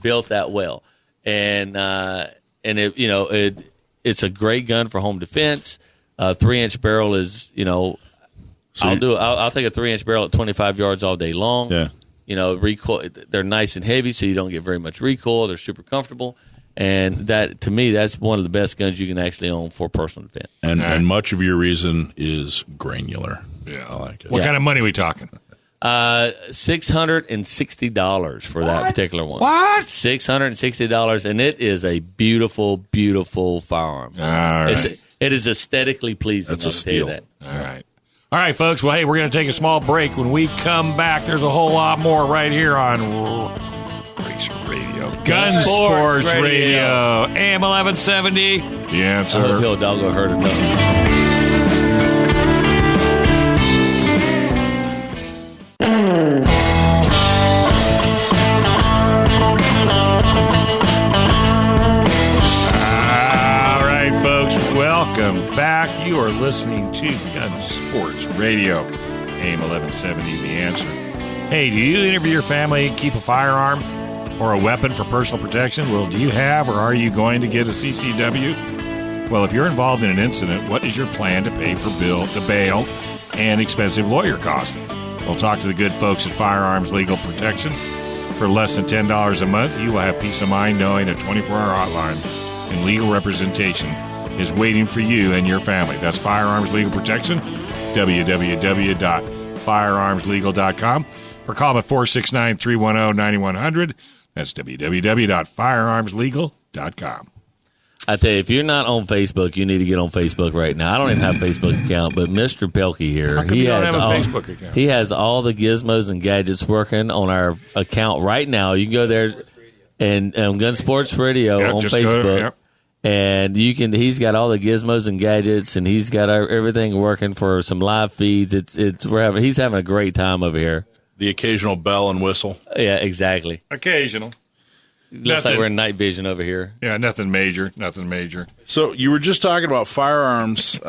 built that well, and it's a great gun for home defense. 3-inch barrel is I'll take a 3-inch barrel at 25 yards all day long. Yeah. Recoil. They're nice and heavy, so you don't get very much recoil. They're super comfortable. And that, to me, that's one of the best guns you can actually own for personal defense. And much of your reason is granular. Yeah, I like it. What kind of money are we talking? $660 for that particular one. What? $660, and it is a beautiful, beautiful firearm. All right. It is aesthetically pleasing. That's a steal. That. All right, folks. Well, hey, we're going to take a small break. When we come back, there's a whole lot more right here on Race Radio. Gun Sports Radio. AM 1170. The Answer. I hope Hidalgo heard enough. Welcome back. You are listening to Gun Sports Radio, AM 1170, The Answer. Hey, do you interview your family, keep a firearm or a weapon for personal protection? Well, do you have or are you going to get a CCW? Well, if you're involved in an incident, what is your plan to pay for bail and expensive lawyer costs? We'll talk to the good folks at Firearms Legal Protection. For less than $10 a month, you will have peace of mind knowing a 24-hour hotline and legal representation is waiting for you and your family. That's Firearms Legal Protection, www.firearmslegal.com, or call them at 469-310-9100. That's www.firearmslegal.com. I tell you, if you're not on Facebook, you need to get on Facebook right now. I don't even have a Facebook account, but Mr. Pelkey here, he has a Facebook account. He has all the gizmos and gadgets working on our account right now. You can go there and Gun Sports Radio on Facebook. And he's got all the gizmos and gadgets, and he's got everything working for some live feeds. He's having a great time over here. The occasional bell and whistle. Yeah, exactly. Occasional. Looks like we're in night vision over here. Yeah, nothing major. So you were just talking about firearms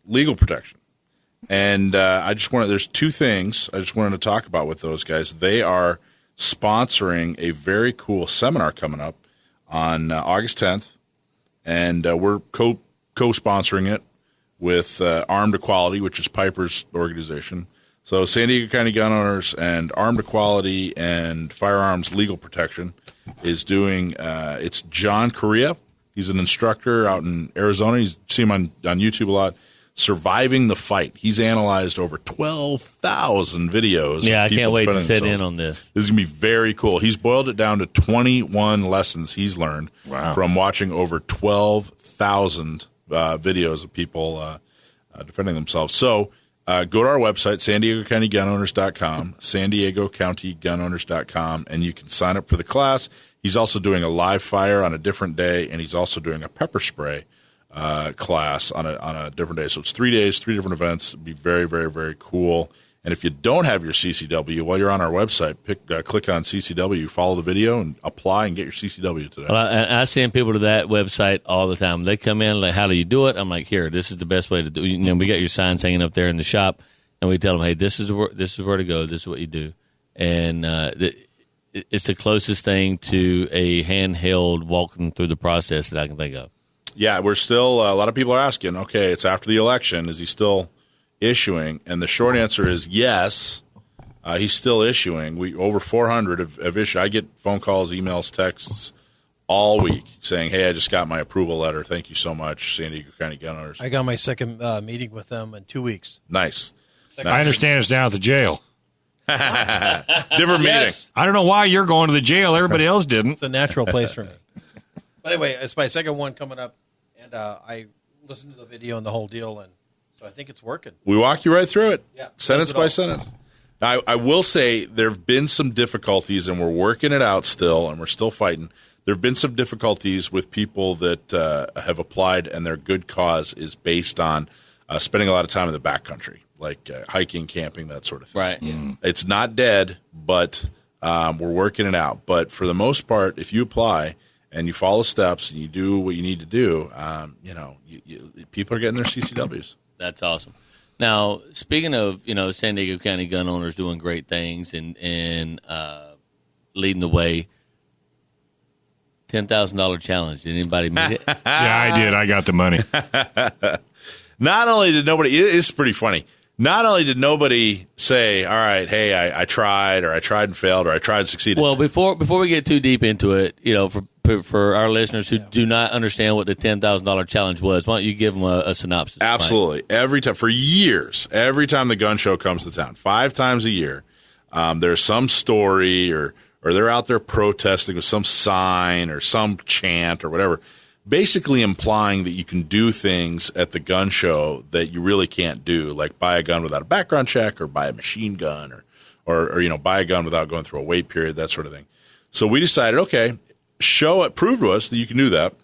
legal protection. And there's two things I just wanted to talk about with those guys. They are sponsoring a very cool seminar coming up on August 10th, and we're co-sponsoring it with Armed Equality, which is Piper's organization. So San Diego County Gun Owners and Armed Equality and Firearms Legal Protection is doing it's John Correia. He's an instructor out in Arizona. You see him on YouTube a lot. Surviving the Fight. He's analyzed over 12,000 videos. Yeah, I can't wait to sit in on this. This is going to be very cool. He's boiled it down to 21 lessons he's learned from watching over 12,000 videos of people defending themselves. So go to our website, SanDiegoCountyGunOwners.com, SanDiegoCountyGunOwners.com, and you can sign up for the class. He's also doing a live fire on a different day, and he's also doing a pepper spray class on a different day. So it's 3 days, 3 different events. It'd be very, very, very cool. And if you don't have your CCW, while you're on our website, click on CCW, follow the video, and apply and get your CCW today. Well, I send people to that website all the time. They come in like, "How do you do it?" I'm like, "Here, this is the best way to do it." We got your signs hanging up there in the shop, and we tell them, "Hey, this is where to go. This is what you do." And it's the closest thing to a handheld walking through the process that I can think of. Yeah, we're still a lot of people are asking, okay, it's after the election. Is he still issuing? And the short answer is yes, he's still issuing. Over 400 have issued. I get phone calls, emails, texts all week saying, hey, I just got my approval letter. Thank you so much, San Diego County Gun Owners. I got my second meeting with them in 2 weeks. Nice. I understand it's down at the jail. Different meeting. I don't know why you're going to the jail. Everybody else didn't. It's a natural place for me. But anyway, it's my second one coming up. And I listened to the video and the whole deal, and so I think it's working. We walk you right through it, yeah, sentence by sentence. Now, I will say there have been some difficulties, and we're working it out still, and we're still fighting. There have been some difficulties with people that have applied, and their good cause is based on spending a lot of time in the backcountry, like hiking, camping, that sort of thing. Right. Yeah. It's not dead, but we're working it out. But for the most part, if you apply – and you follow steps and you do what you need to do, people are getting their CCWs. That's awesome. Now, speaking of, San Diego County Gun Owners doing great things and leading the way, $10,000 challenge. Did anybody meet it? Yeah, I did. I got the money. Not only did nobody, it's pretty funny. Not only did nobody say, all right, hey, I tried, or I tried and failed, or I tried and succeeded. Well, before we get too deep into it, for our listeners who do not understand what the $10,000 challenge was, why don't you give them a synopsis? Absolutely. Mike? Every time, for years, every time the gun show comes to town, 5 times a year, there's some story or they're out there protesting with some sign or some chant or whatever, basically implying that you can do things at the gun show that you really can't do, like buy a gun without a background check, or buy a machine gun, or buy a gun without going through a wait period, that sort of thing. So we decided, okay, prove to us that you can do that,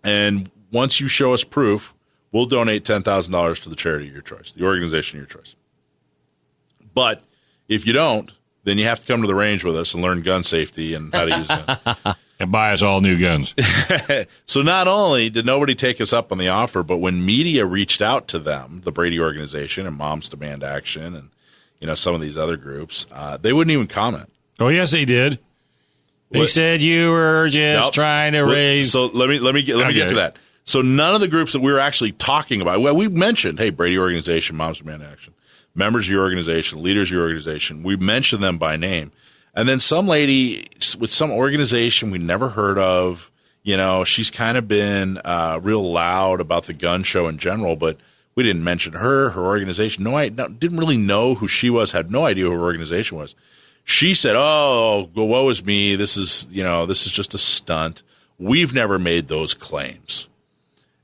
and once you show us proof, we'll donate $10,000 to the charity of your choice, the organization of your choice. But if you don't, then you have to come to the range with us and learn gun safety and how to use guns. And buy us all new guns. So not only did nobody take us up on the offer, but when media reached out to them, the Brady organization and Moms Demand Action and some of these other groups, they wouldn't even comment. Oh, yes, they did. They said you were just trying to raise. So let me get to that. So none of the groups that we were actually talking about, well, we mentioned, hey, Brady organization, Moms Demand Action, members of your organization, leaders of your organization. We mentioned them by name. And then some lady with some organization we never heard of, she's kind of been real loud about the gun show in general, but we didn't mention her organization. Didn't really know who she was, had no idea who her organization was. She said, oh, well, woe is me. This is just a stunt. We've never made those claims.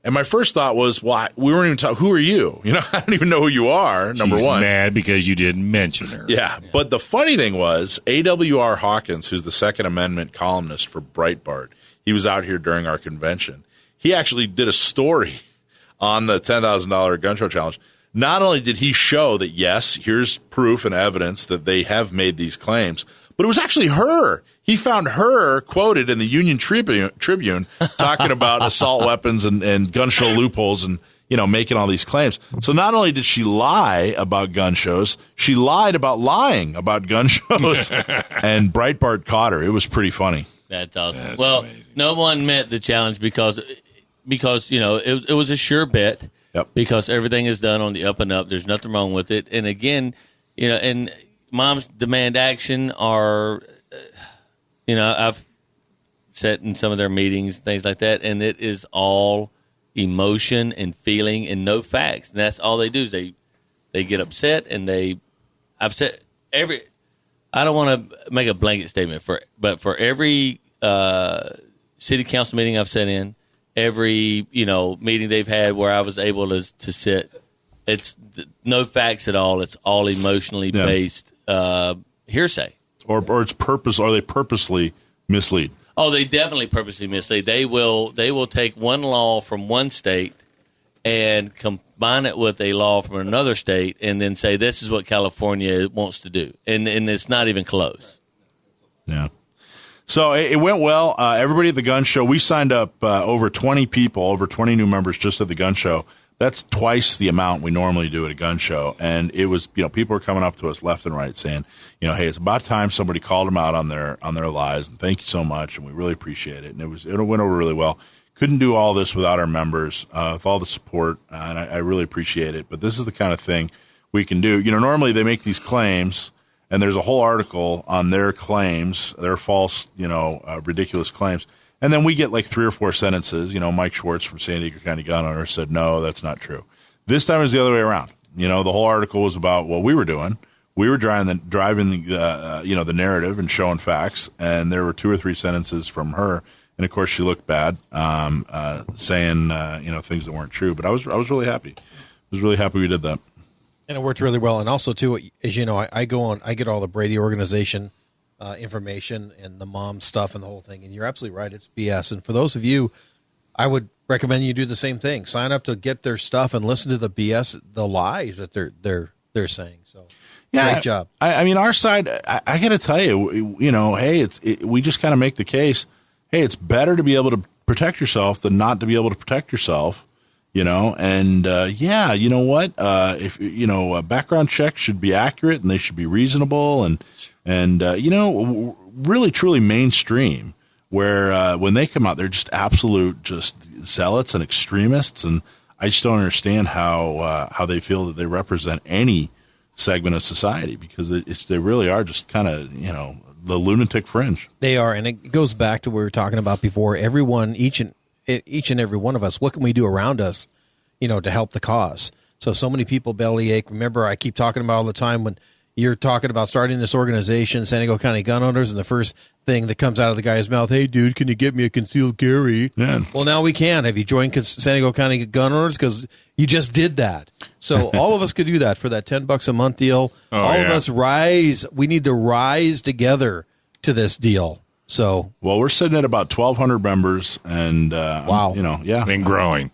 And my first thought was, well, we weren't even talking, who are you? I don't even know who you are, number one. She's mad because you didn't mention her. Yeah, but the funny thing was, A.W.R. Hawkins, who's the Second Amendment columnist for Breitbart, he was out here during our convention. He actually did a story on the $10,000 gun show challenge. Not only did he show that, yes, here's proof and evidence that they have made these claims, but it was actually her. He found her quoted in the Union Tribune talking about assault weapons and gun show loopholes and, making all these claims. So not only did she lie about gun shows, she lied about lying about gun shows. And Breitbart caught her. It was pretty funny. That's awesome. That's amazing. No one met the challenge because it was a sure bet. Yep. Because everything is done on the up and up. There's nothing wrong with it. And again, and Moms Demand Action are, I've sat in some of their meetings, things like that, and it is all emotion and feeling and no facts. And that's all they do is they get upset and I don't want to make a blanket statement but for every city council meeting I've sat in, every meeting they've had where I was able to sit, it's no facts at all. It's all emotionally based hearsay. Or it's purpose. Or they purposely mislead. Oh, they definitely purposely mislead. They will take one law from one state and combine it with a law from another state, and then say this is what California wants to do, and it's not even close. Yeah. So it went well. Everybody at the gun show, we signed up over 20 people, over 20 new members just at the gun show. That's twice the amount we normally do at a gun show. And it was, people were coming up to us left and right saying, hey, it's about time somebody called them out on their lies. And thank you so much. And we really appreciate it. And it went over really well. Couldn't do all this without our members, with all the support. And I really appreciate it. But this is the kind of thing we can do. Normally they make these claims, and there's a whole article on their claims, their false, ridiculous claims. And then we get like 3 or 4 sentences. Mike Schwartz from San Diego County Gun Owner said, no, that's not true. This time it was the other way around. The whole article was about what we were doing. We were driving the narrative and showing facts. And there were 2 or 3 sentences from her. And of course she looked bad, saying, things that weren't true. But I was really happy. I was really happy we did that. And it worked really well. And also, too, as you know, I go on, I get all the Brady organization information and the mom stuff and the whole thing. And you're absolutely right. It's BS. And for those of you, I would recommend you do the same thing. Sign up to get their stuff and listen to the BS, the lies that they're saying. So, yeah, great job. I mean, our side, I got to tell you, hey, we just kind of make the case. Hey, it's better to be able to protect yourself than not to be able to protect yourself. And you know what? If a background check should be accurate and they should be reasonable and really truly mainstream. where when they come out, they're just absolute just zealots and extremists, and I just don't understand how they feel that they represent any segment of society, because they really are just kind of, the lunatic fringe. They are, and it goes back to what we were talking about before. Everyone, each and every one of us, what can we do around us, to help the cause? So many people bellyache. Remember, I keep talking about all the time when you're talking about starting this organization, San Diego County Gun Owners, and the first thing that comes out of the guy's mouth, hey, dude, can you get me a concealed carry? Yeah. Well, now we can. Have you joined San Diego County Gun Owners? Because you just did that. So all of us could do that for that $10 a month deal. Of us rise. We need to rise together to this deal. So, well, we're sitting at about 1,200 members, and wow, and growing,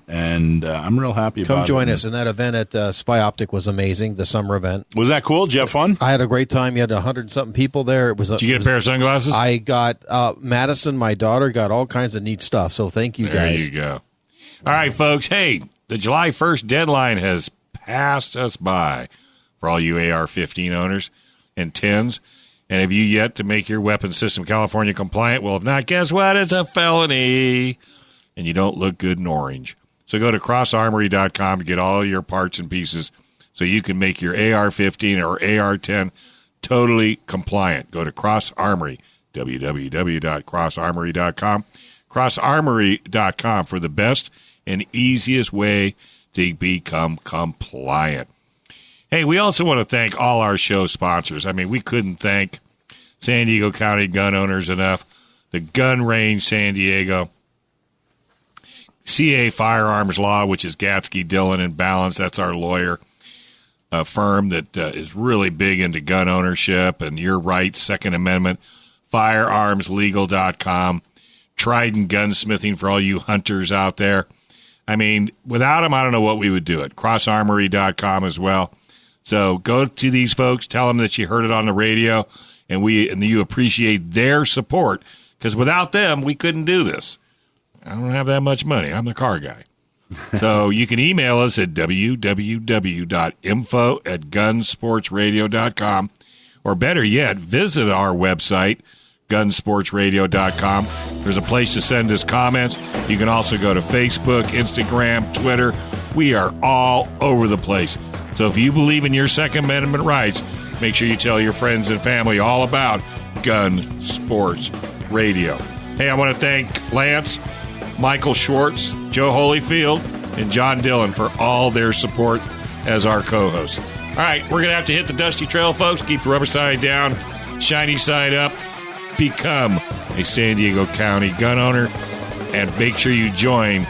and I'm real happy about it. Come join us. And that event at Spy Optic was amazing. The summer event was that cool? Did you have fun? I had a great time. You had 100-something people there. It was. Did you get a pair of sunglasses? I got Madison, my daughter, got all kinds of neat stuff. So thank you guys. There you go. All right, folks. Hey, the July 1st deadline has passed us by for all you AR-15 owners and 10s. And have you yet to make your weapon system California compliant? Well, if not, guess what? It's a felony. And you don't look good in orange. So go to crossarmory.com to get all your parts and pieces so you can make your AR-15 or AR-10 totally compliant. Go to Cross Armory, www.crossarmory.com. Crossarmory.com for the best and easiest way to become compliant. Hey, we also want to thank all our show sponsors. I mean, we couldn't thank San Diego County Gun Owners enough. The Gun Range San Diego, CA Firearms Law, which is Gatsky, Dillon, and Balance. That's our lawyer firm that is really big into gun ownership and your rights, Second Amendment. Firearmslegal.com. Trident Gunsmithing for all you hunters out there. I mean, without them, I don't know what we would do it. Crossarmory.com as well. So go to these folks, tell them that you heard it on the radio, and you appreciate their support, because without them, we couldn't do this. I don't have that much money. I'm the car guy. So you can email us at www.info@gunsportsradio.com, or better yet, visit our website, gunsportsradio.com. There's a place to send us comments. You can also go to Facebook, Instagram, Twitter. We are all over the place. So if you believe in your Second Amendment rights, make sure you tell your friends and family all about Gun Sports Radio. Hey, I want to thank Lance, Michael Schwartz, Joe Holyfield, and John Dillon for all their support as our co-hosts. All right, we're going to have to hit the dusty trail, folks. Keep the rubber side down, shiny side up. Become a San Diego County gun owner, and make sure you join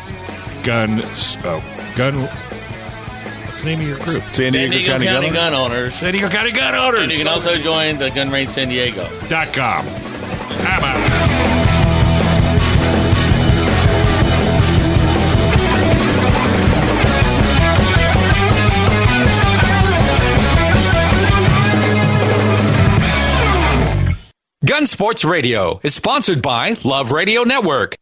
What's the name of your group? San Diego County Gun Owners. San Diego County Gun Owners. And you can also join the Gun Range San Diego.com. How about it? Gun Sports Radio is sponsored by Love Radio Network.